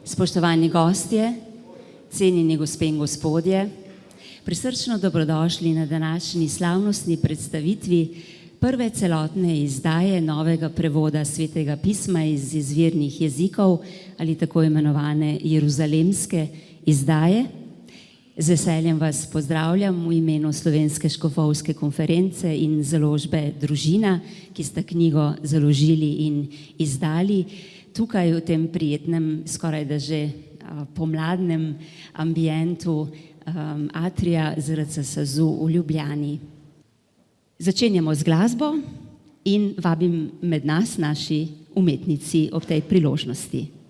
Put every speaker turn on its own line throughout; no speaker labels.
Spoštovani gostje, cenjeni gospe in gospodje, prisrčno dobrodošli na današnji slavnostni predstavitvi prve celotne izdaje novega prevoda Svetega pisma iz izvirnih jezikov ali tako imenovane jeruzalemske izdaje. Z veseljem vas pozdravljam v imenu Slovenske škofovske konference in založbe Družina, ki sta knjigo založili in izdali tukaj v tem prijetnem, skoraj da že pomladnem ambientu atrija ZRC SAZU v Ljubljani. Začenjamo z glasbo in vabim med nas naši umetnici ob tej priložnosti.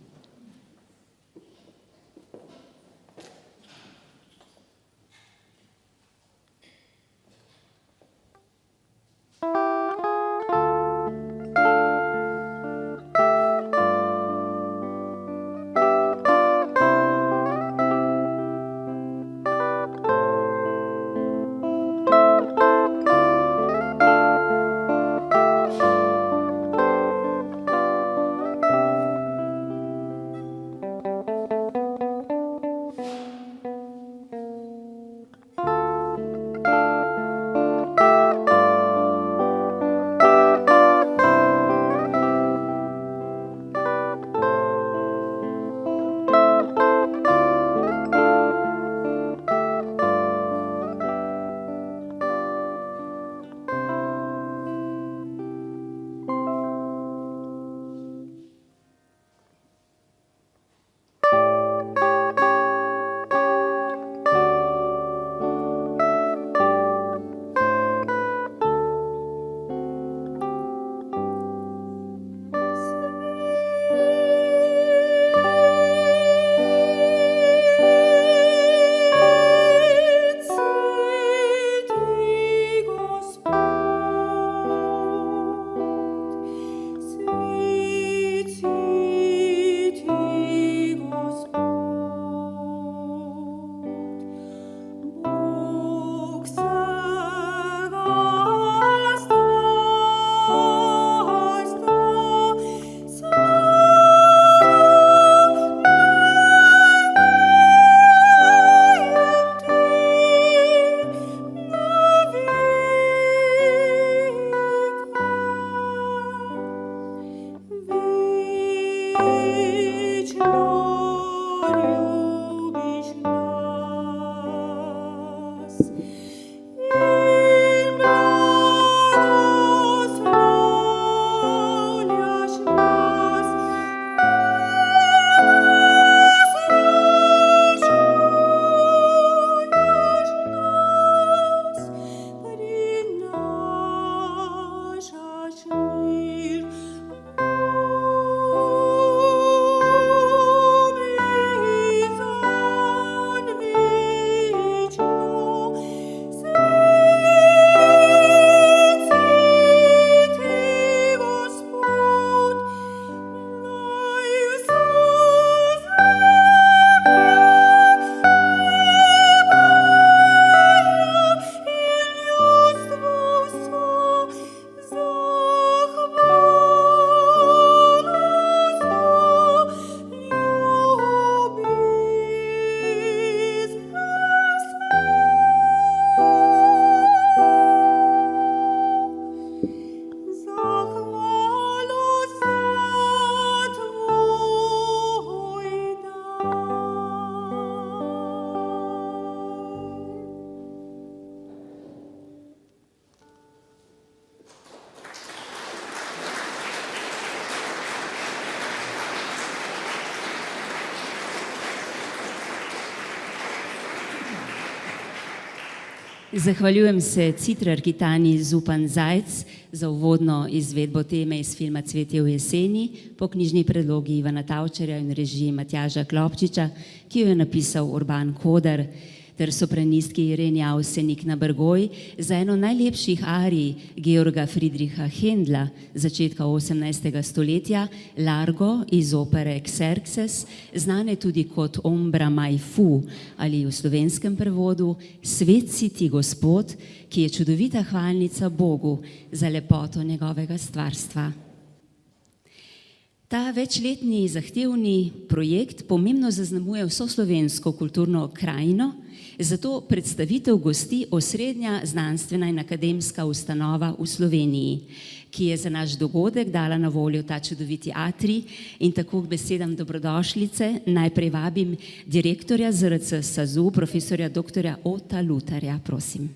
Zahvaljujem se citrarki Tanji Zupan Zajc za uvodno izvedbo teme iz filma Cvetje v jeseni po knjižni predlogi Ivana Tavčarja in režiji Matjaža Klopčiča, ki jo je napisal Urban Kodar, ter sopranistki Ireni Avsenik na Brgoj za eno najlepših arij Georga Friedricha Händla začetka 18. stoletja, Largo iz opere Xerxes, znane tudi kot Ombra mai fu ali v slovenskem prevodu Svet si ti Gospod, ki je čudovita hvalnica Bogu za lepoto njegovega stvarstva. Ta večletni zahtevni projekt pomembno zaznamuje vso slovensko kulturno krajino, zato predstavitev gosti osrednja znanstvena in akademska ustanova v Sloveniji, ki je za naš dogodek dala na voljo ta čudoviti atrij, in tako k besedam dobrodošlice najprej vabim direktorja ZRC SAZU, profesorja dr. Ota Lutarja, prosim.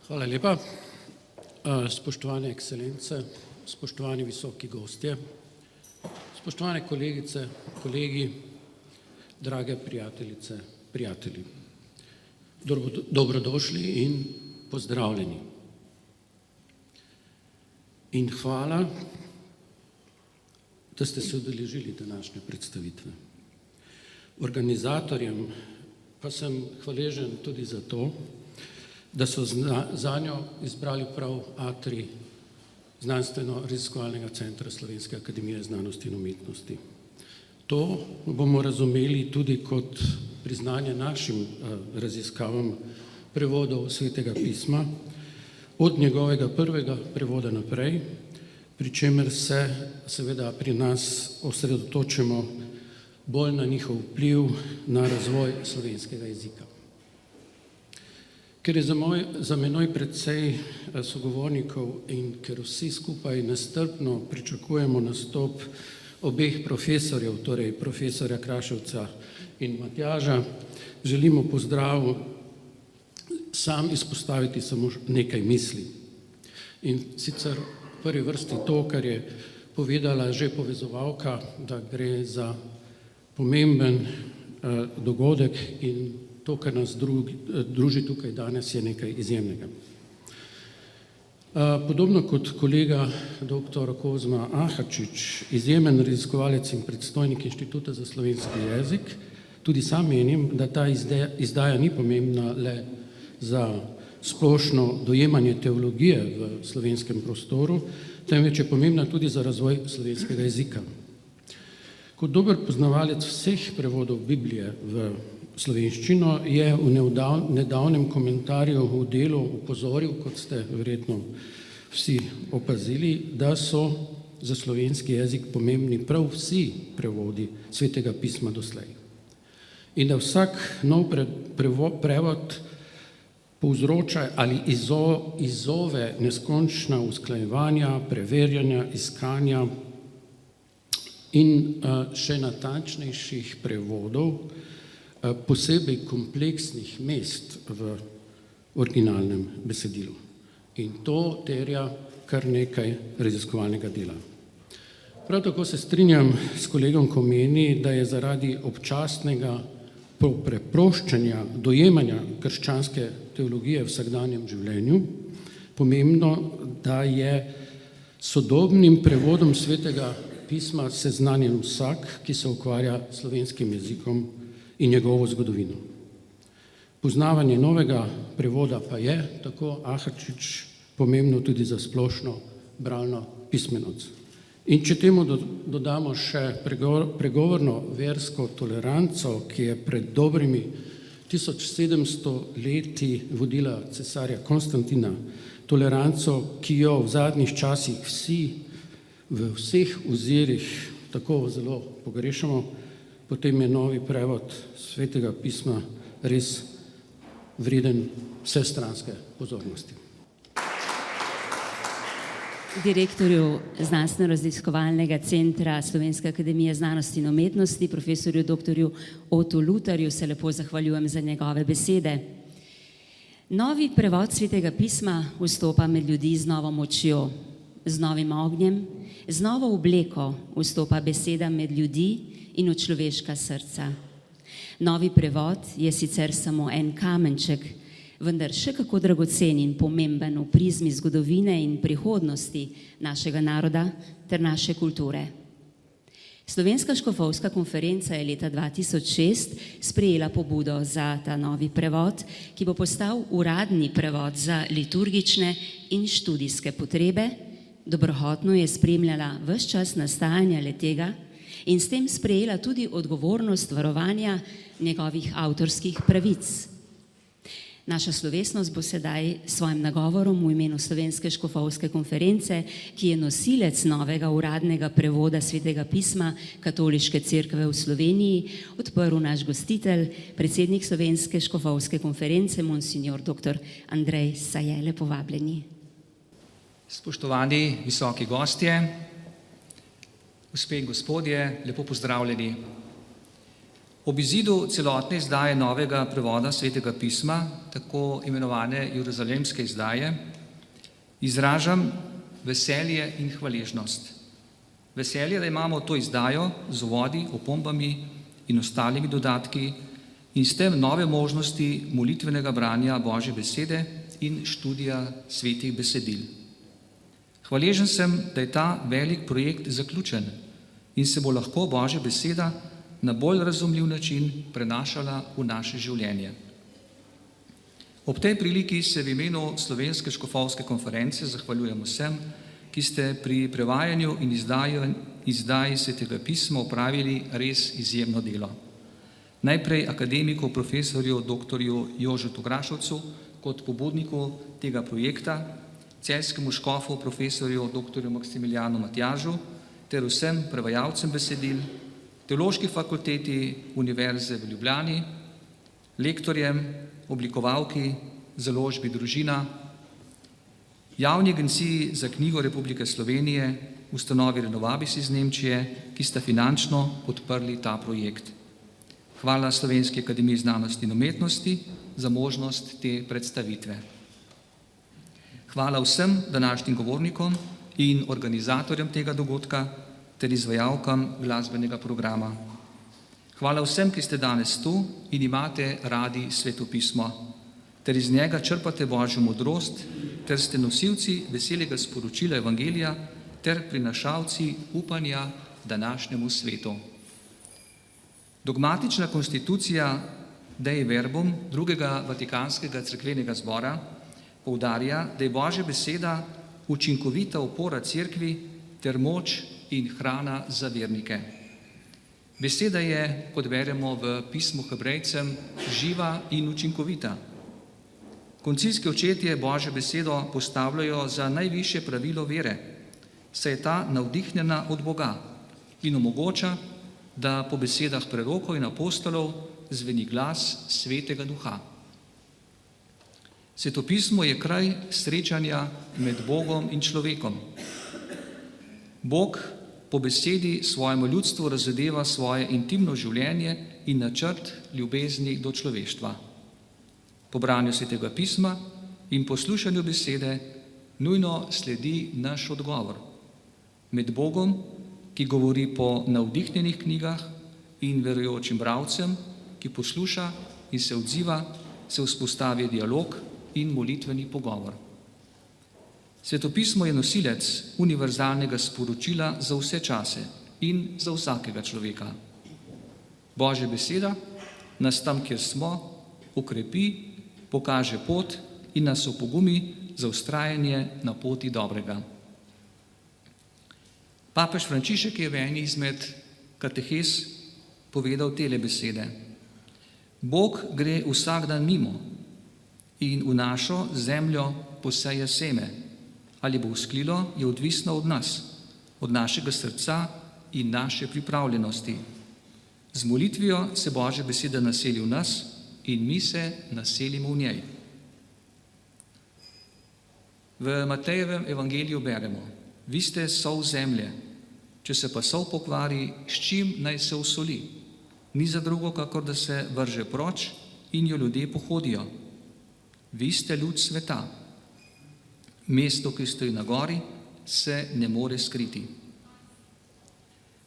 Hvala lepa. Spoštovane ekscelence, spoštovani visoki gostje, spoštovane kolegice, kolegi, drage prijateljice, prijatelji. Dobrodošli in pozdravljeni. In hvala, da ste se udeležili današnje predstavitve. Organizatorjem pa sem hvaležen tudi za to, da so zanjo izbrali prav atrij Znanstveno-raziskovalnega centra Slovenske akademije znanosti in umetnosti. To bomo razumeli tudi kot priznanje našim raziskavam prevodov Svetega pisma, od njegovega prvega prevoda naprej, pri čemer se seveda pri nas osredotočimo bolj na njihov vpliv na razvoj slovenskega jezika. Ker je za menoj precej sogovornikov in ker vsi skupaj nestrpno pričakujemo nastop obeh profesorjev, torej profesorja Kraševca in Matjaža, želimo pozdrav sam izpostaviti samo nekaj misli. In sicer v prvi vrsti to, kar je povedala že povezovalka, da gre za pomemben dogodek in to, kar nas druži tukaj danes, je nekaj izjemnega. Podobno kot kolega dr. Kozma Ahačič, izjemen raziskovalec in predstojnik Inštituta za slovenski jezik, tudi sam menim, da ta izdaja ni pomembna le za splošno dojemanje teologije v slovenskem prostoru, temveč je pomembna tudi za razvoj slovenskega jezika. Kot dober poznavalec vseh prevodov Biblije v slovenščino je v nedavnem komentarju v delu upozoril, kot ste verjetno vsi opazili, da so za slovenski jezik pomembni prav vsi prevodi Svetega pisma doslej. In da vsak nov prevod povzroča ali izzove neskončna usklajevanja, preverjanja, iskanja in še natančnejših prevodov, posebej kompleksnih mest v originalnem besedilu. In to terja kar nekaj raziskovalnega dela. Prav tako se strinjam s kolegom, ko meni, da je zaradi občasnega preproščanja dojemanja krščanske teologije v vsakdanjem življenju pomembno, da je sodobnim prevodom Svetega pisma seznanjen vsak, ki se ukvarja s slovenskim jezikom in njegovo zgodovino. Poznavanje novega prevoda pa je, tako Ahačič, pomembno tudi za splošno bralno pismenost. In če temu dodamo še pregovorno versko toleranco, ki je pred dobrimi 1700 leti vodila cesarja Konstantina, toleranco, ki jo v zadnjih časih vsi v vseh ozirih tako zelo pogrešamo, potem je novi prevod Svetega pisma res vreden vsestranske pozornosti.
Direktorju Znanstveno-raziskovalnega centra Slovenske akademije znanosti in umetnosti, profesorju dr. Otu Lutarju, se lepo zahvaljujem za njegove besede. Novi prevod Svetega pisma vstopa med ljudi z novo močjo, z novim ognjem, z novo obleko vstopa beseda med ljudi in v človeška srca. Novi prevod je sicer samo en kamenček, vendar še kako dragocen in pomemben v prizmi zgodovine in prihodnosti našega naroda ter naše kulture. Slovenska škofovska konferenca je leta 2006 sprejela pobudo za ta novi prevod, ki bo postal uradni prevod za liturgične in študijske potrebe. Dobrohotno je spremljala ves čas nastajanja le-tega in s tem sprejela tudi odgovornost varovanja njegovih avtorskih pravic. Naša slovesnost bo sedaj s svojim nagovorom v imenu Slovenske škofovske konference, ki je nosilec novega uradnega prevoda Svetega pisma Katoliške cerkve v Sloveniji, odprl naš gostitelj, predsednik Slovenske škofovske konference, monsignor dr. Andrej Sajele. Povabljeni.
Spoštovani visoki gostje, gospe in gospodje, lepo pozdravljeni. Ob izidu celotne izdaje novega prevoda Svetega pisma, tako imenovane jeruzalemske izdaje, izražam veselje in hvaležnost. Veselje, da imamo to izdajo z uvodi, opombami in ostalimi dodatki in s tem nove možnosti molitvenega branja Božje besede in študija svetih besedil. Hvaležen sem, da je ta velik projekt zaključen in se bo lahko Božja beseda na bolj razumljiv način prenašala v naše življenje. Ob tej priliki se v imenu Slovenske škofovske konference zahvaljujem vsem, ki ste pri prevajanju in izdaji Svetega pisma opravili res izjemno delo. Najprej akademiku profesorju dr. Jožetu Grašovcu kot pobudniku tega projekta, celjskemu škofu profesorju dr. Maksimilijanu Matjažu ter vsem prevajalcem besedil, Teološki fakulteti Univerze v Ljubljani, lektorjem, oblikovalki, založbi Družina, Javni agenciji za knjigo Republike Slovenije, ustanovi Renovabis iz Nemčije, ki sta finančno podprli ta projekt. Hvala Slovenski akademiji znanosti in umetnosti za možnost te predstavitve. Hvala vsem današnjim govornikom in organizatorjem tega dogodka ter izvajalkam glasbenega programa. Hvala vsem, ki ste danes tu in imate radi Sveto pismo, ter iz njega črpate Božjo modrost, ter ste nosilci veselega sporočila Evangelija ter prinašalci upanja današnjemu svetu. Dogmatična konstitucija Dei Verbum drugega Vatikanskega cerkvenega zbora poudarja, da je Božja beseda učinkovita opora cerkvi ter moč in hrana za vernike. Beseda je, kot beremo v pismu Hebrejcem, živa in učinkovita. Koncilski očetje Božjo besedo postavljajo za najvišje pravilo vere, saj je ta navdihnjena od Boga in omogoča, da po besedah prerokov in apostolov zveni glas Svetega Duha. Sveto pismo je kraj srečanja med Bogom in človekom. Bog po besedi svojemu ljudstvu razodeva svoje intimno življenje in načrt ljubezni do človeštva. Po branju Svetega pisma in poslušanju besede nujno sledi naš odgovor. Med Bogom, ki govori po navdihnjenih knjigah, in verujočim bralcem, ki posluša in se odziva, se vzpostavi dialog in molitveni pogovor. Sveto pismo je nosilec univerzalnega sporočila za vse čase in za vsakega človeka. Božja beseda nas tam, kjer smo, ukrepi, pokaže pot in nas opogumi za vztrajanje na poti dobrega. Papež Frančišek je v eni izmed katehes povedal tele besede. Bog gre vsak dan mimo in v našo zemljo poseje seme. Ali bo vzklilo, je odvisno od nas, od našega srca in naše pripravljenosti. Z molitvijo se Božja beseda naseli v nas in mi se naselimo v njej. V Matejevem evangeliju beremo: Vi ste sol zemlje, če se pa sol pokvari, s čim naj se osoli? Ni za drugo, kakor da se vrže proč in jo ljudje pohodijo. Vi ste luč sveta. Mesto, ki stoji na gori, se ne more skriti.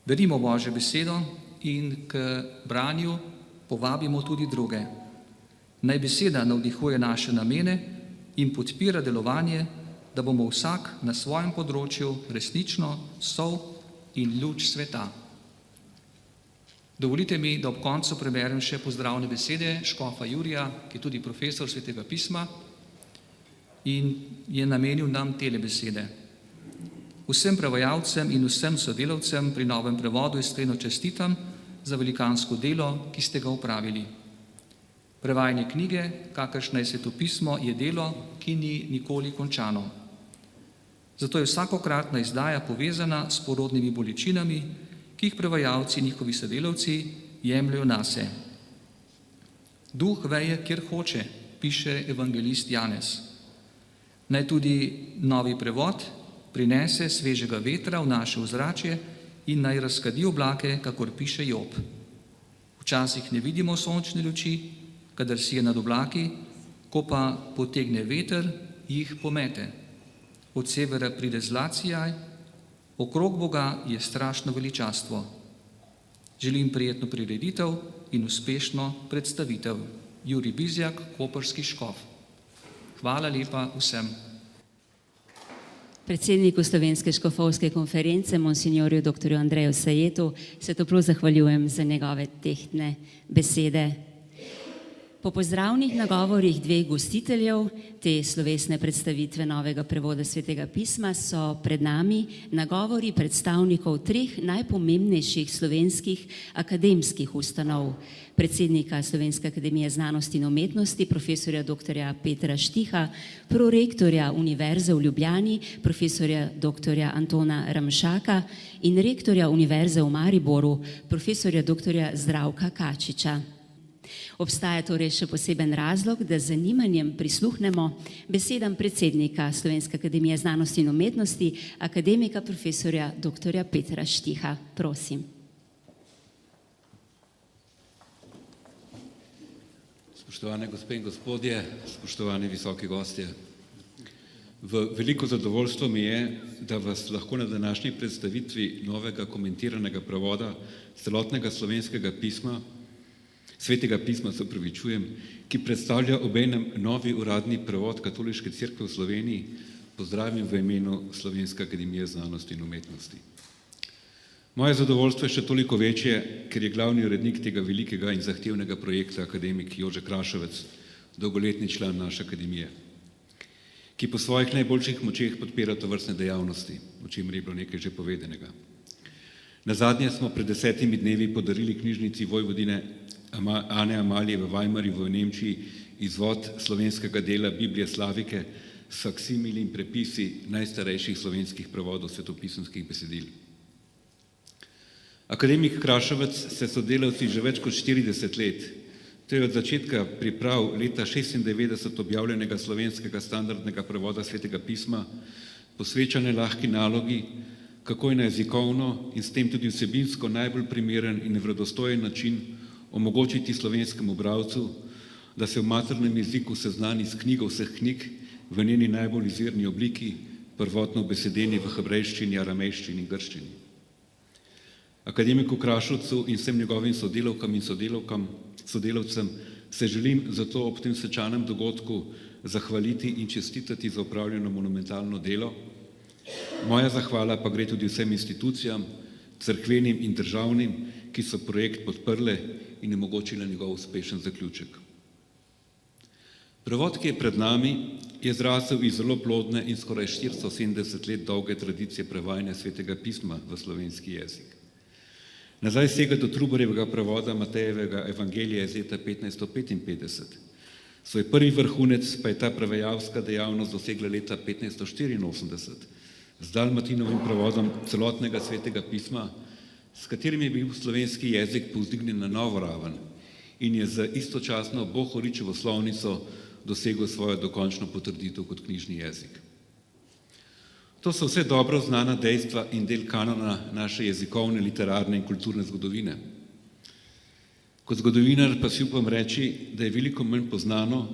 Berimo Božjo besedo in k branju povabimo tudi druge. Naj beseda navdihuje naše namene in podpira delovanje, da bomo vsak na svojem področju resnično sol in luč sveta. Dovolite mi, da ob koncu preberem še pozdravne besede škofa Jurija, ki je tudi profesor Svetega pisma in je namenil nam tele besede. Vsem prevajalcem in vsem sodelavcem pri novem prevodu iskreno čestitam za velikansko delo, ki ste ga opravili. Prevajanje knjige, kakršna je svetopismo, je delo, ki ni nikoli končano. Zato je vsakokratna izdaja povezana s porodnimi bolečinami, ki jih prevajalci in njihovi sodelavci jemljajo nase. Duh veje, kjer hoče, piše evangelist Janez. Naj tudi novi prevod prinese svežega vetra v naše ozračje in naj razkadi oblake, kakor piše Job. Včasih ne vidimo sončne luči, kadar si je nad oblaki, ko pa potegne veter, jih pomete. Od severa pride zlat sijaj, okrog Boga je strašno veličastvo. Želim prijetno prireditev in uspešno predstavitev. Jurij Bizjak, koprski škof. Hvala lepa vsem.
Predsedniku Slovenske škofovske konference, monsinjorju dr. Andreju Sajetu, se toplo zahvaljujem za njegove tehtne besede. Po pozdravnih nagovorih dveh gostiteljev te slovesne predstavitve novega prevoda Svetega pisma so pred nami nagovori predstavnikov treh najpomembnejših slovenskih akademskih ustanov. Predsednika Slovenske akademije znanosti in umetnosti, profesorja dr. Petra Štiha, prorektorja Univerze v Ljubljani, profesorja dr. Antona Ramšaka in rektorja Univerze v Mariboru, profesorja dr. Zdravka Kačiča. Obstaja torej še poseben razlog, da z zanimanjem prisluhnemo besedam predsednika Slovenske akademije znanosti in umetnosti, akademika profesorja dr. Petra Štiha. Prosim.
Spoštovane gospe in gospodje, spoštovani visoki gostje. V veliko zadovoljstvo mi je, da vas lahko na današnji predstavitvi novega komentiranega prevoda celotnega slovenskega pisma, Svetega pisma, se opravičujem, ki predstavlja obenem novi uradni prevod Katoliške cerkve v Sloveniji, pozdravim v imenu Slovenske akademije znanosti in umetnosti. Moje zadovoljstvo je še toliko večje, ker je glavni urednik tega velikega in zahtevnega projekta akademik Jože Kraševec, dolgoletni član naše akademije, ki po svojih najboljših močeh podpira tovrstne dejavnosti, o čemer je bilo nekaj že povedanega. Nazadnje smo pred 10 dnevi podarili knjižnici Vojvodine Ane Amalije v Weimarju v Nemčiji izvod slovenskega dela Biblije Slavike s faksimili in prepisi najstarejših slovenskih prevodov svetopisemskih besedil. Akademik Kraševec se sodelavci že več kot 40 let, to je od začetka priprav leta 96 objavljenega slovenskega standardnega prevoda Svetega pisma, posveča nelahki nalogi, kako je na jezikovno in s tem tudi vsebinsko najbolj primeren in verodostojen način omogočiti slovenskemu bralcu, da se v maternem jeziku seznani s knjigo vseh knjig v njeni najbolj izvirni obliki, prvotno besedeni v hebrejščini, aramejščini in grščini. Akademiku Kraševcu in vsem njegovim sodelavkam in sodelavcem se želim zato ob tem svečanem dogodku zahvaliti in čestitati za opravljeno monumentalno delo. Moja zahvala pa gre tudi vsem institucijam, cerkvenim in državnim, ki so projekt podprle in omogočile njegov uspešen zaključek. Prevod, ki je pred nami, je zrasel iz zelo plodne in skoraj 470 let dolge tradicije prevajanja Svetega pisma v slovenski jezik. Nazaj sega do Trubarjevega prevoda Matejevega evangelija iz leta 1555. Svoj prvi vrhunec pa je ta prevajalska dejavnost dosegla leta 1584 z Dalmatinovim prevodom celotnega Svetega pisma, s katerim je bil slovenski jezik povzdignjen na novo raven in je z istočasno Bohoričevo slovnico dosegel svojo dokončno potrditev kot knjižni jezik. To so vse dobro znana dejstva in del kanona naše jezikovne, literarne in kulturne zgodovine. Kot zgodovinar pa si upam reči, da je veliko manj poznano,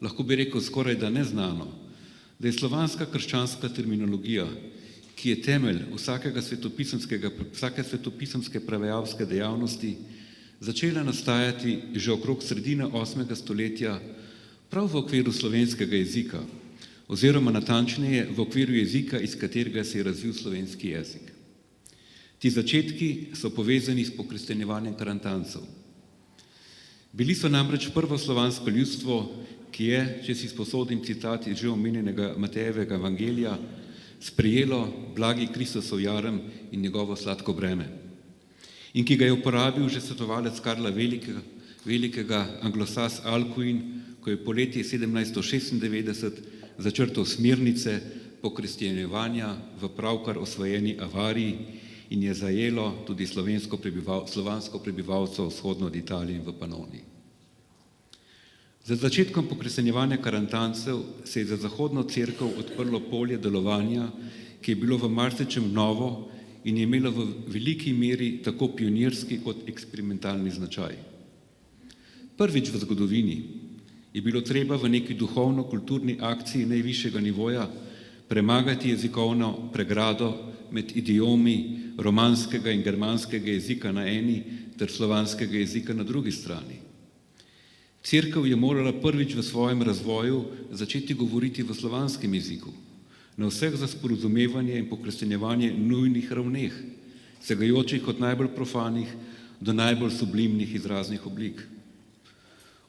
lahko bi rekel skoraj da neznano, da je slovanska krščanska terminologija, ki je temelj vsake svetopisemske prevajalske dejavnosti, začela nastajati že okrog sredine 8. stoletja prav v okviru slovenskega jezika, oziroma natančneje v okviru jezika, iz katerega se je razvil slovenski jezik. Ti začetki so povezani s pokristjanjevanjem Karantancev. Bili so namreč prvo slovansko ljudstvo, ki je, če si sposodim citat iz že omenjenega Matejevega evangelija, sprejelo blagi Kristusov jarem in njegovo sladko breme, in ki ga je uporabil že svetovalec Karla Velikega, velikega Anglosas Alcuin, ko je poleti 1796 začrtal smernice pokristjanjevanja v pravkar osvojeni Avariji in je zajelo tudi slovansko prebivalstvo vzhodno od Italije in v Panoniji. Za začetkom pokristjanjevanja Karantancev se je za zahodno cerkev odprlo polje delovanja, ki je bilo v marsičem novo in je imelo v veliki meri tako pionirski kot eksperimentalni značaj. Prvič v zgodovini je bilo treba v neki duhovno-kulturni akciji najvišjega nivoja premagati jezikovno pregrado med idiomi romanskega in germanskega jezika na eni ter slovanskega jezika na drugi strani. Cerkev je morala prvič v svojem razvoju začeti govoriti v slovanskem jeziku, na vseh za sporazumevanje in pokristjanjevanje nujnih ravneh, segajočih od najbolj profanih do najbolj sublimnih izraznih oblik.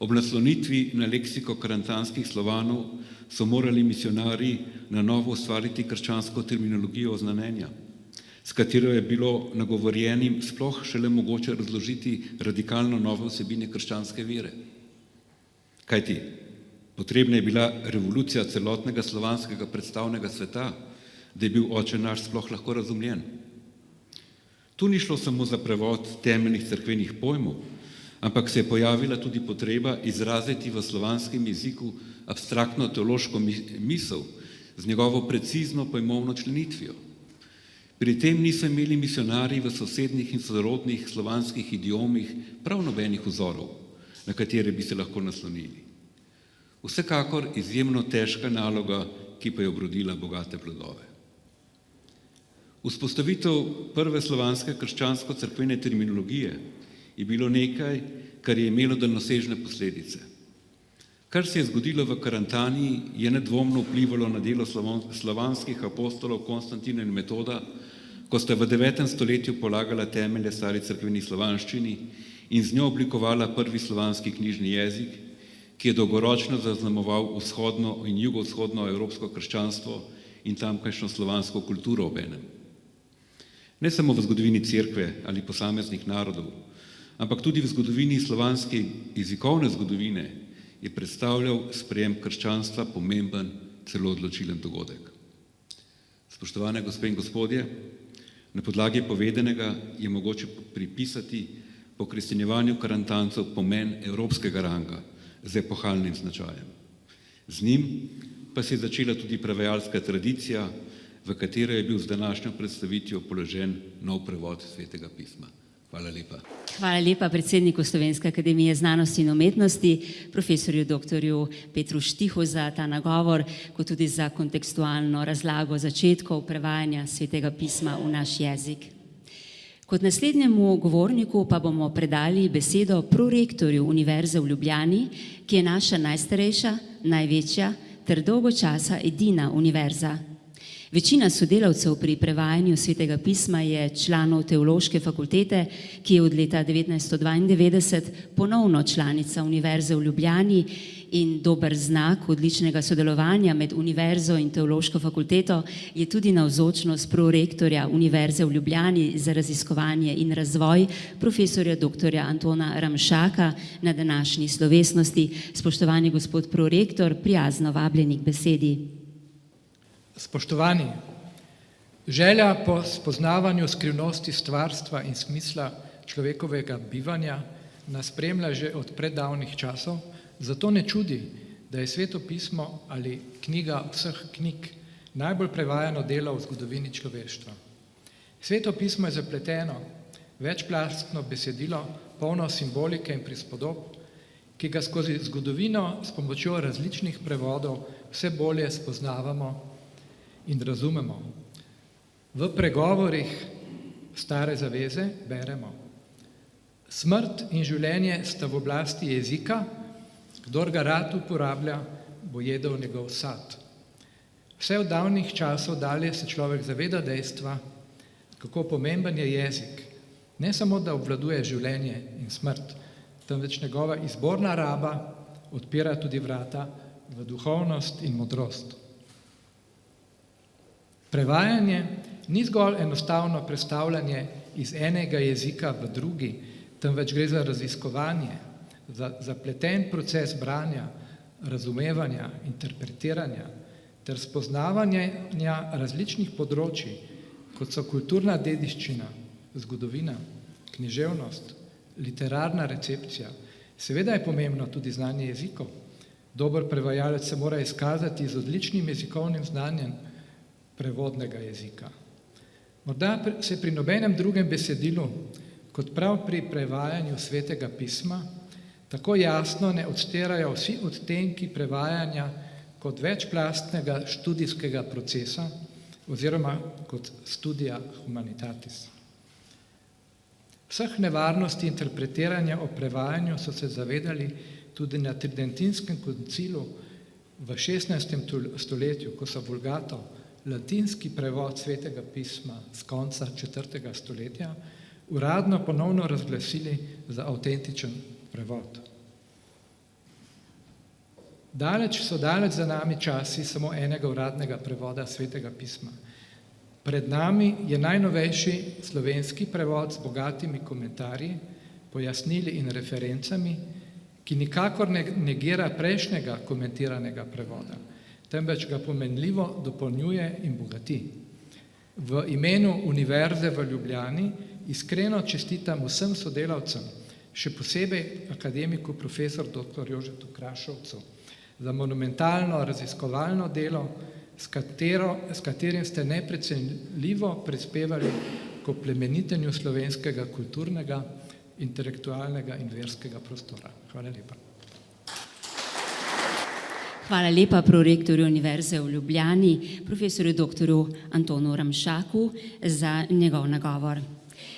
Ob naslonitvi na leksiko karantanskih Slovanov so morali misionarji na novo ustvariti krščansko terminologijo oznanjenja, s katero je bilo nagovorjenim sploh šele mogoče razložiti radikalno nove vsebine krščanske vere. Kajti, potrebna je bila revolucija celotnega slovanskega predstavnega sveta, da je bil Oče naš sploh lahko razumljen. Tu ni šlo samo za prevod temeljnih cerkvenih pojmov, ampak se je pojavila tudi potreba izraziti v slovanskem jeziku abstraktno teološko misel z njegovo precizno pojmovno členitvijo. Pri tem niso imeli misionarji v sosednjih in sorodnih slovanskih idiomih prav nobenih vzorov, na katere bi se lahko naslonili. Vsekakor izjemno težka naloga, ki pa je obrodila bogate plodove. Vzpostavitev prve slovanske krščansko-cerkvene terminologije je bilo nekaj, kar je imelo daljnosežne posledice. Kar se je zgodilo v Karantaniji, je nedvomno vplivalo na delo slovanskih apostolov Konstantina in Metoda, ko sta v 9. stoletju polagala temelje stari cerkveni slovanščini in z njo oblikovala prvi slovanski knjižni jezik, ki je dolgoročno zaznamoval vzhodno in jugovzhodno evropsko krščanstvo in tamkajšnjo slovansko kulturo obenem. Ne samo v zgodovini cerkve ali posameznih narodov, ampak tudi v zgodovini slovanske jezikovne zgodovine je predstavljal sprejem krščanstva pomemben, celo odločilen dogodek. Spoštovane gospe in gospodje, na podlagi povedanega je mogoče pripisati pokristjanjevanju Karantancev pomen evropskega ranga z epohalnim značajem. Z njim pa se je začela tudi prevajalska tradicija, v katero je bil z današnjo predstavitvijo položen nov prevod Svetega pisma. Hvala lepa.
Hvala lepa predsedniku Slovenske akademije znanosti in umetnosti, profesorju doktorju Petru Štihu za ta nagovor, kot tudi za kontekstualno razlago začetkov prevajanja Svetega pisma v naš jezik. Kot naslednjemu govorniku pa bomo predali besedo prorektorju Univerze v Ljubljani, ki je naša najstarejša, največja ter dolgo časa edina univerza. Večina sodelavcev pri prevajanju Svetega pisma je članov Teološke fakultete, ki je od leta 1992 ponovno članica Univerze v Ljubljani in dober znak odličnega sodelovanja med Univerzo in Teološko fakulteto je tudi navzočnost prorektorja Univerze v Ljubljani za raziskovanje in razvoj profesorja dr. Antona Ramšaka na današnji slovesnosti. Spoštovani gospod prorektor, prijazno vabljeni k besedi.
Spoštovani, želja po spoznavanju skrivnosti stvarstva in smisla človekovega bivanja nas spremlja že od preddavnih časov, zato ne čudi, da je Sveto pismo ali knjiga vseh knjig najbolj prevajano delo v zgodovini človeštva. Sveto pismo je zapleteno, večplastno besedilo, polno simbolike in prispodob, ki ga skozi zgodovino s pomočjo različnih prevodov vse bolje spoznavamo in razumemo. V pregovorih Stare zaveze beremo: smrt in življenje sta v oblasti jezika, kdor ga rad uporablja, bo jedel njegov sad. Vse od davnih časov dalje se človek zaveda dejstva, kako pomemben je jezik. Ne samo, da obvladuje življenje in smrt, temveč njegova izborna raba odpira tudi vrata v duhovnost in modrost. Prevajanje ni zgolj enostavno prestavljanje iz enega jezika v drugi, temveč gre za raziskovanje, zapleten proces branja, razumevanja, interpretiranja ter spoznavanja različnih področji, kot so kulturna dediščina, zgodovina, književnost, literarna recepcija. Seveda je pomembno tudi znanje jezikov. Dober prevajalec se mora izkazati z odličnim jezikovnim znanjem prevodnega jezika. Morda se pri nobenem drugem besedilu, kot prav pri prevajanju Svetega pisma, tako jasno ne odstirajo vsi odtenki prevajanja kot večplastnega študijskega procesa oziroma kot studija humanitatis. Vseh nevarnosti interpretiranja o prevajanju so se zavedali tudi na Tridentinskem koncilu v 16. stoletju, ko so Vulgato, latinski prevod Svetega pisma z konca 4. stoletja, uradno ponovno razglasili za avtentičen prevod. Daleč za nami časi samo enega uradnega prevoda Svetega pisma. Pred nami je najnovejši slovenski prevod z bogatimi komentarji, pojasnili in referencami, ki nikakor ne negira prejšnjega komentiranega prevoda, temveč ga pomenljivo dopolnjuje in bogati. V imenu Univerze v Ljubljani iskreno čestitam vsem sodelavcem, še posebej akademiku profesor dr. Jožetu Krašovcu, za monumentalno raziskovalno delo, s katerim ste neprecenljivo prispevali k oplemenitenju slovenskega kulturnega, intelektualnega in verskega prostora. Hvala lepa.
Hvala lepa prorektorju Univerze v Ljubljani, profesorju dr. Antonu Ramšaku za njegov nagovor.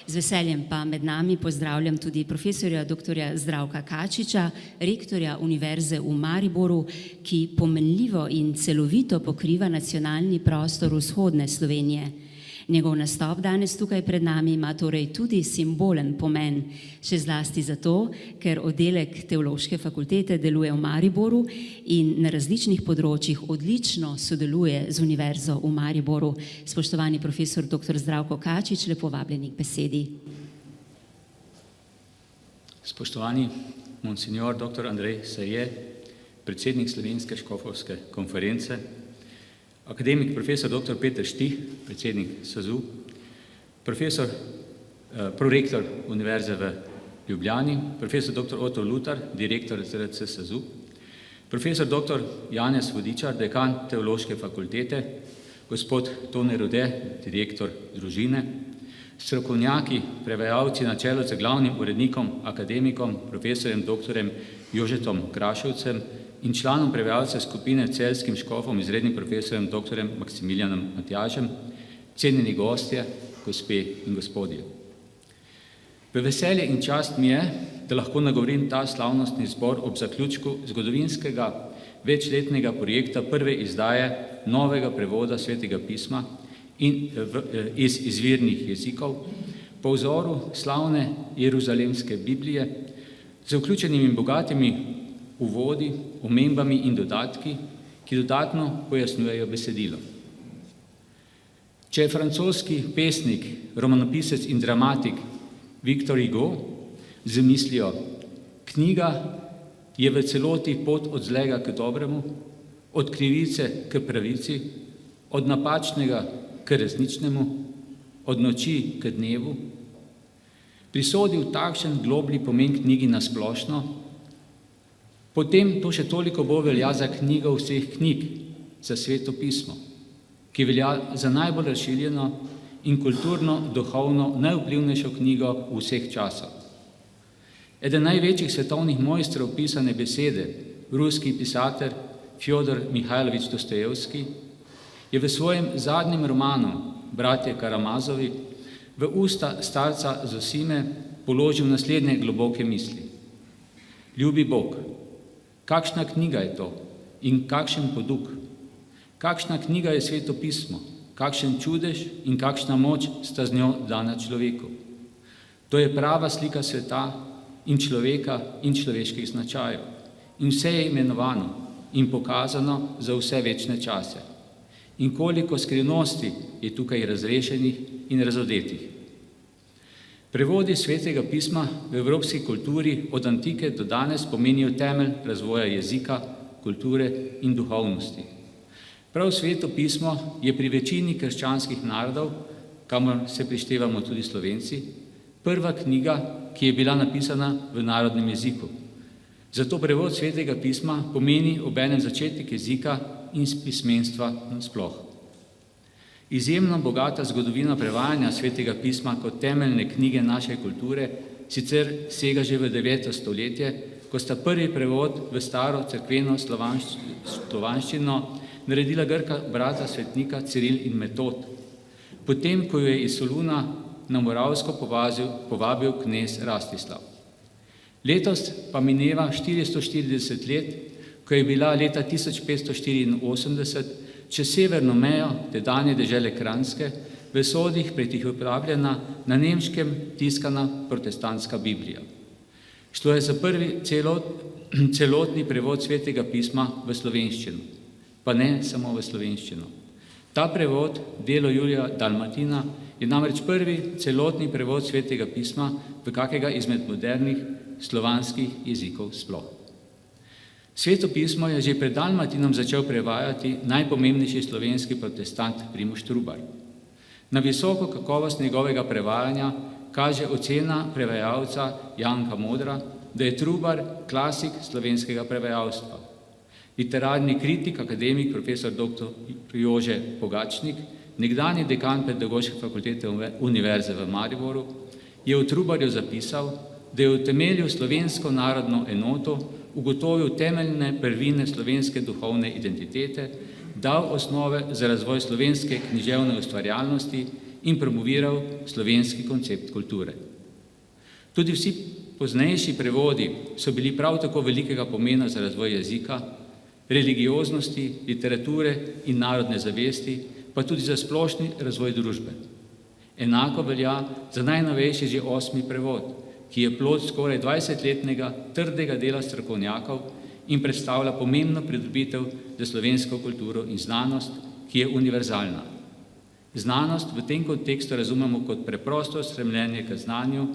Z veseljem pa med nami pozdravljam tudi profesorja dr. Zdravka Kačiča, rektorja Univerze v Mariboru, ki pomenljivo in celovito pokriva nacionalni prostor vzhodne Slovenije. Njegov nastop danes tukaj pred nami ima torej tudi simbolen pomen, še zlasti zato, ker oddelek Teološke fakultete deluje v Mariboru in na različnih področjih odlično sodeluje z Univerzo v Mariboru. Spoštovani profesor dr. Zdravko Kačič, lepo vabljeni k besedi.
Spoštovani monsignor dr. Andrej Saje, predsednik Slovenske škofovske konference, akademik profesor dr. Peter Štih, predsednik SAZU, prorektor Univerze v Ljubljani, profesor dr. Oto Lutar, direktor ZRC SAZU, profesor dr. Janez Vodičar, dekan Teološke fakultete, gospod Tone Rode, direktor družine, strokovnjaki, prevajalci na čelu z glavnim urednikom, akademikom, profesorjem dr. Jožetom Krašovcem in članom prevajalce skupine celjskim škofom, izrednim profesorjem dr. Maksimilijanom Matjažem, cenjeni gostje, gospe in gospodje. V veselje in čast mi je, da lahko nagovorim ta slavnostni zbor ob zaključku zgodovinskega večletnega projekta prve izdaje novega prevoda Svetega pisma iz izvirnih jezikov po vzoru slavne Jeruzalemske Biblije z vključenimi bogatimi uvodi, omembami in dodatki, ki dodatno pojasnjujejo besedilo. Če je francoski pesnik, romanopisec in dramatik Victor Hugo z mislijo knjiga je v celoti pot od zlega k dobremu, od krivice k pravici, od napačnega k resničnemu, od noči k dnevu, prisodil takšen globlji pomen knjigi na splošno, potem to še toliko bolj velja za knjigo vseh knjig, za Sveto pismo, ki velja za najbolj razširjeno in kulturno, duhovno najvplivnejšo knjigo vseh časov. Eden največjih svetovnih mojstrov pisane besede, ruski pisatelj Fjodor Mihajlovič Dostojevski, je v svojem zadnjem romanu Bratje Karamazovi v usta starca Zosime položil naslednje globoke misli. Ljubi Bog, kakšna knjiga je to in kakšen poduk? Kakšna knjiga je Sveto pismo, kakšen čudež in kakšna moč sta z njo dana človeku? To je prava slika sveta in človeka in človeških značajev. In vse je imenovano in pokazano za vse večne čase. In koliko skrivnosti je tukaj razrešenih in razodetih. Prevodi svetega pisma v evropski kulturi od antike do danes pomenijo temelj razvoja jezika, kulture in duhovnosti. Prav sveto pismo je pri večini krščanskih narodov, kamor se prištevamo tudi Slovenci, prva knjiga, ki je bila napisana v narodnem jeziku. Zato prevod svetega pisma pomeni obenem začetek jezika in pismenstva nasploh. Izjemno bogata zgodovina prevajanja svetega pisma kot temeljne knjige naše kulture sicer sega že v 9. stoletje, ko sta prvi prevod v staro cerkveno slovanščino naredila grka brata svetnika Ciril in Metod, potem ko jo je iz Soluna na Moravsko povabil knez Rastislav. Letos pa mineva 440 let, ko je bila leta 1584 čez severno mejo tedanje dežele Kranjske v sodih pretihotapljena na nemškem tiskana protestantska Biblija. Šlo je za prvi celotni prevod svetega pisma v slovenščino, pa ne samo v slovenščino. Ta prevod, delo Julija Dalmatina, je namreč prvi celotni prevod svetega pisma v kakega izmed modernih slovanskih jezikov sploh. Sveto pismo je že pred Dalmatinom začel prevajati najpomembnejši slovenski protestant Primož Trubar. Na visoko kakovost njegovega prevajanja kaže ocena prevajalca Janka Modra, da je Trubar klasik slovenskega prevajalstva. Literarni kritik, akademik, profesor dr. Jože Pogačnik, nekdanji dekan Pedagoške fakultete Univerze v Mariboru, je o Trubarju zapisal, da je utemeljil slovensko narodno enoto, ugotovil temeljne prvine slovenske duhovne identitete, dal osnove za razvoj slovenske književne ustvarjalnosti in promoviral slovenski koncept kulture. Tudi vsi poznejši prevodi so bili prav tako velikega pomena za razvoj jezika, religioznosti, literature in narodne zavesti, pa tudi za splošni razvoj družbe. Enako velja za najnovejši že 8. prevod, ki je plod skoraj 20-letnega trdega dela strokovnjakov in predstavlja pomembno pridobitev za slovensko kulturo in znanost, ki je univerzalna. Znanost v tem kontekstu razumemo kot preprosto stremljenje k znanju,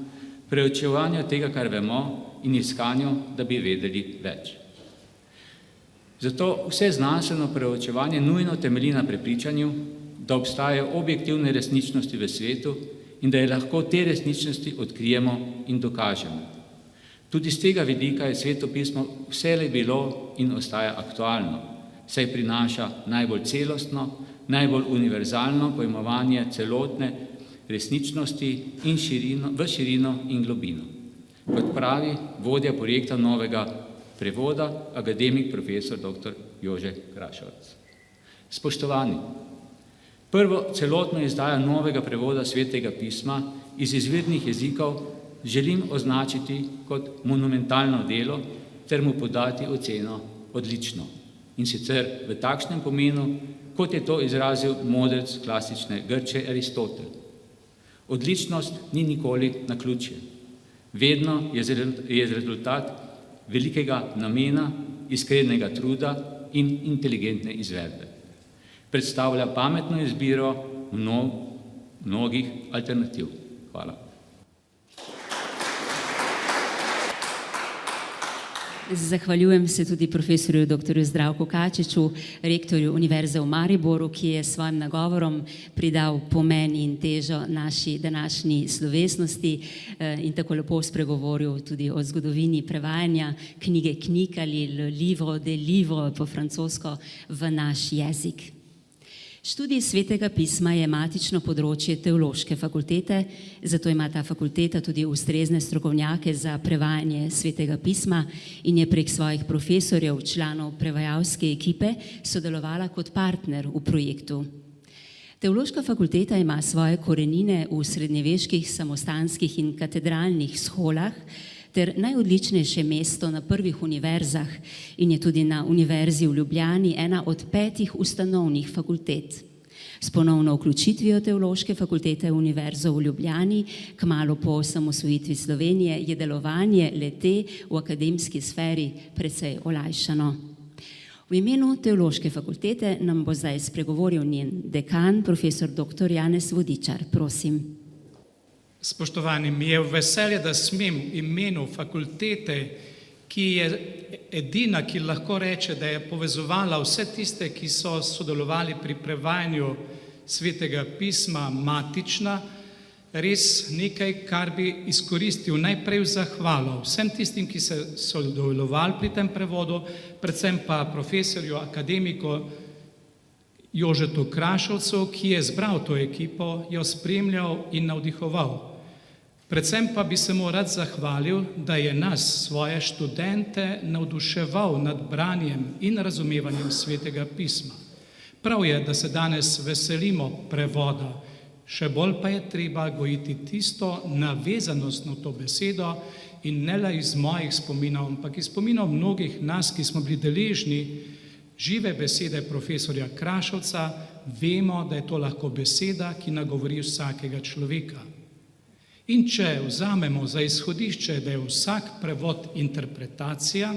preučevanju tega, kar vemo, in iskanju, da bi vedeli več. Zato vse znanstveno preučevanje nujno temelji na prepričanju, da obstajajo objektivne resničnosti v svetu in da je lahko te resničnosti odkrijemo in dokažemo. Tudi z tega vidika je sveto pismo vselej bilo in ostaja aktualno, saj prinaša najbolj celostno, najbolj univerzalno pojmovanje celotne resničnosti in v širino in globino. Kot pravi vodja projekta novega prevoda, akademik profesor dr. Jože Krašovec. Spoštovani, prvo celotno izdajo novega prevoda svetega pisma iz izvirnih jezikov želim označiti kot monumentalno delo ter mu podati oceno odlično. In sicer v takšnem pomenu, kot je to izrazil modrec klasične Grčije Aristotel. Odličnost ni nikoli naključje. Vedno je rezultat velikega namena, iskrenega truda in inteligentne izvedbe. Predstavlja pametno izbiro mnogih alternativ. Hvala.
Zahvaljujem se tudi profesorju dr. Zdravku Kačiču, rektorju Univerze v Mariboru, ki je s svojim nagovorom pridal pomen in težo naši današnji slovesnosti in tako lepo spregovoril tudi o zgodovini prevajanja knjige knjig ali le livre de livre po francosko v naš jezik. Študij svetega pisma je matično področje teološke fakultete, zato ima ta fakulteta tudi ustrezne strokovnjake za prevajanje svetega pisma in je prek svojih profesorjev, članov prevajalske ekipe, sodelovala kot partner v projektu. Teološka fakulteta ima svoje korenine v srednjeveških samostanskih in katedralnih sholah ter najodličnejše mesto na prvih univerzah in je tudi na Univerzi v Ljubljani ena od 5 ustanovnih fakultet. S ponovno vključitvijo Teološke fakultete v Univerzo v Ljubljani kmalu po osamosvojitvi Slovenije je delovanje le-te v akademski sferi precej olajšano. V imenu Teološke fakultete nam bo zdaj spregovoril njen dekan, profesor dr. Janez Vodičar. Prosim.
Spoštovani, mi je v veselje, da smem v imenu fakultete, ki je edina, ki lahko reče, da je povezovala vse tiste, ki so sodelovali pri prevajanju Svetega pisma, matična, res nekaj, kar bi izkoristil najprej v zahvalo vsem tistim, ki so sodelovali pri tem prevodu, predvsem pa profesorju, akademiku Jožetu Krašovcu, ki je zbral to ekipo, jo spremljal in navdihoval. Predvsem pa bi se mu rad zahvalil, da je nas, svoje študente, navduševal nad branjem in razumevanjem Svetega pisma. Prav je, da se danes veselimo prevoda, še bolj pa je treba gojiti tisto navezanost na to besedo in ne le iz mojih spominov, ampak iz spominov mnogih nas, ki smo bili deležni žive besede profesorja Krašovca, vemo, da je to lahko beseda, ki nagovori vsakega človeka. In če vzamemo za izhodišče, da je vsak prevod interpretacija,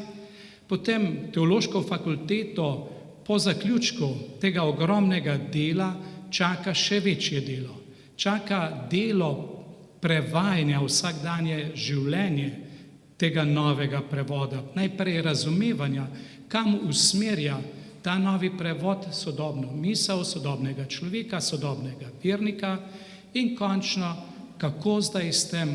potem teološko fakulteto po zaključku tega ogromnega dela čaka še večje delo. Čaka delo prevajanja vsakdanje življenje tega novega prevoda, najprej razumevanja, kam usmerja ta novi prevod sodobno misel, sodobnega človeka, sodobnega vernika in končno, kako zdaj s tem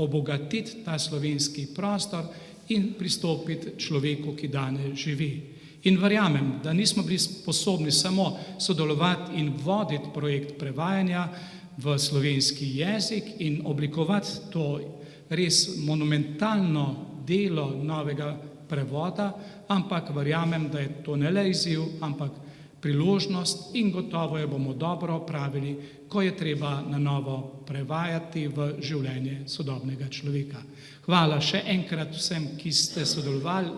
obogatiti ta slovenski prostor in pristopiti človeku, ki danes živi. In verjamem, da nismo bili sposobni samo sodelovati in voditi projekt prevajanja v slovenski jezik in oblikovati to res monumentalno delo novega prevoda, ampak verjamem, da je to ne le izziv, ampak priložnost in gotovo jo bomo dobro opravili, ko je treba na novo prevajati v življenje sodobnega človeka. Hvala še enkrat vsem, ki ste sodelovali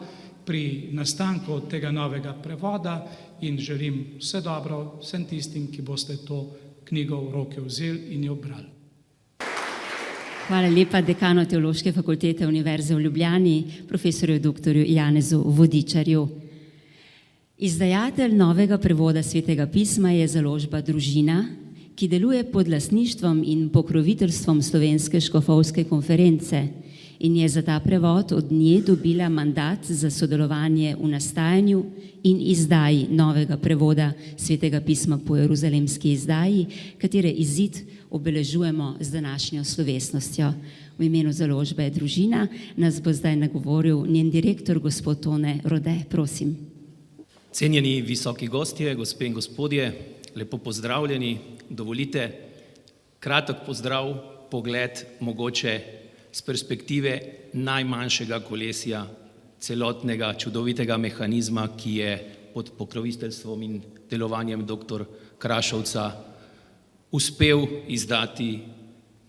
pri nastanku tega novega prevoda in želim vse dobro vsem tistim, ki boste to knjigo v roke vzeli in jo brali.
Hvala lepa dekanu Teološke fakultete Univerze v Ljubljani, profesorju dr. Janezu Vodičarju. Izdajatelj novega prevoda Svetega pisma je založba Družina, ki deluje pod lastništvom in pokroviteljstvom Slovenske škofovske konference in je za ta prevod od nje dobila mandat za sodelovanje v nastajanju in izdaji novega prevoda Svetega pisma po jeruzalemski izdaji, katere izid obeležujemo z današnjo slovesnostjo. V imenu založbe Družina nas bo zdaj nagovoril njen direktor, gospod Tone Rode. Prosim.
Cenjeni visoki gostje, gospe in gospodje, lepo pozdravljeni. Dovolite kratek pozdrav, pogled mogoče z perspektive najmanjšega kolesja celotnega čudovitega mehanizma, ki je pod pokroviteljstvom in delovanjem dr. Krašovca uspel izdati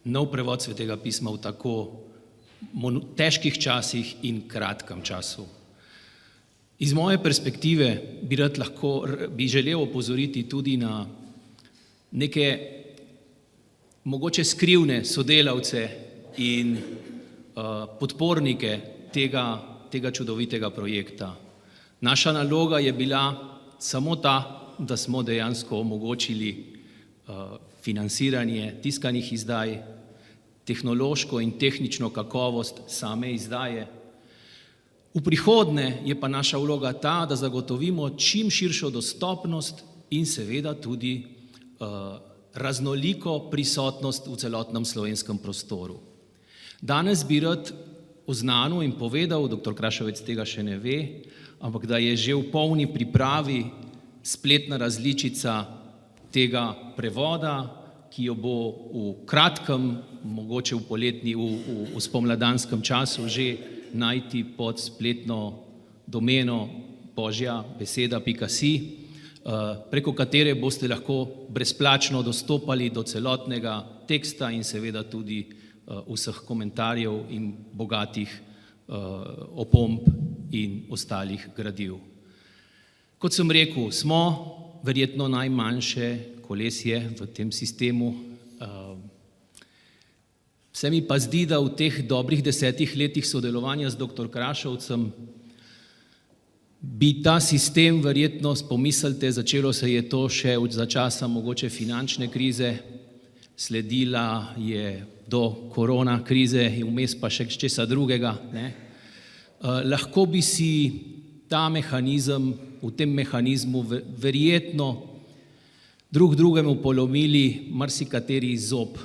nov prevod Svetega pisma v tako težkih časih in kratkem času. Iz moje perspektive bi želel opozoriti tudi na neke mogoče skrivne sodelavce in podpornike tega čudovitega projekta. Naša naloga je bila samo ta, da smo dejansko omogočili financiranje tiskanih izdaj, tehnološko in tehnično kakovost same izdaje. V prihodnje je pa naša vloga ta, da zagotovimo čim širšo dostopnost in seveda tudi raznoliko prisotnost v celotnem slovenskem prostoru. Danes bi rad oznanil in povedal, dr. Krašovec tega še ne ve, ampak da je že v polni pripravi spletna različica tega prevoda, ki jo bo v kratkem, mogoče v spomladanskem času že najti pod spletno domeno božjabeseda.si, preko katere boste lahko brezplačno dostopali do celotnega teksta in seveda tudi vseh komentarjev in bogatih opomb in ostalih gradiv. Kot sem rekel, smo verjetno najmanjše kolesje v tem sistemu. Se mi pa zdi, da v teh dobrih 10 letih sodelovanja z dr. Krašovcem bi ta sistem verjetno, pomislite, začelo se je to še za časa mogoče finančne krize, sledila je do korona krize in vmes pa še česa drugega. Ne. Lahko bi si v tem mehanizmu verjetno drugemu polomili marsikateri zob.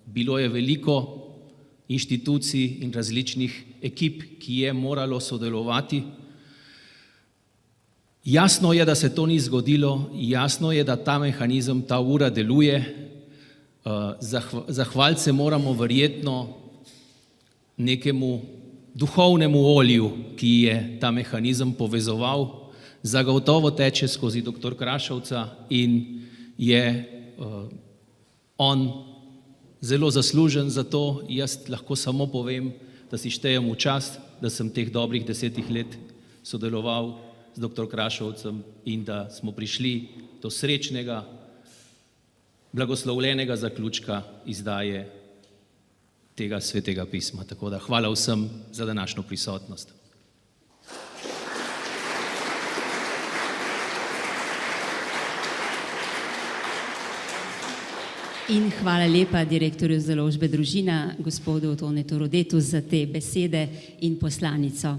Bilo je veliko inštitucij in različnih ekip, ki je moralo sodelovati. Jasno je, da se to ni zgodilo, jasno je, da ta mehanizem, ta ura deluje. Zahvaliti se moramo verjetno nekemu duhovnemu olju, ki je ta mehanizem povezoval, zagotovo teče skozi dr. Krašovca in je on zelo zaslužen za to. Jaz lahko samo povem, da si štejem v čast, da sem teh dobrih 10 let sodeloval z dr. Krašovcem in da smo prišli do srečnega, blagoslovljenega zaključka izdaje tega svetega pisma. Tako da hvala vsem za današnjo prisotnost.
In hvala lepa direktorju založbe Družina, gospodu Tonetu Rodetu, za te besede in poslanico.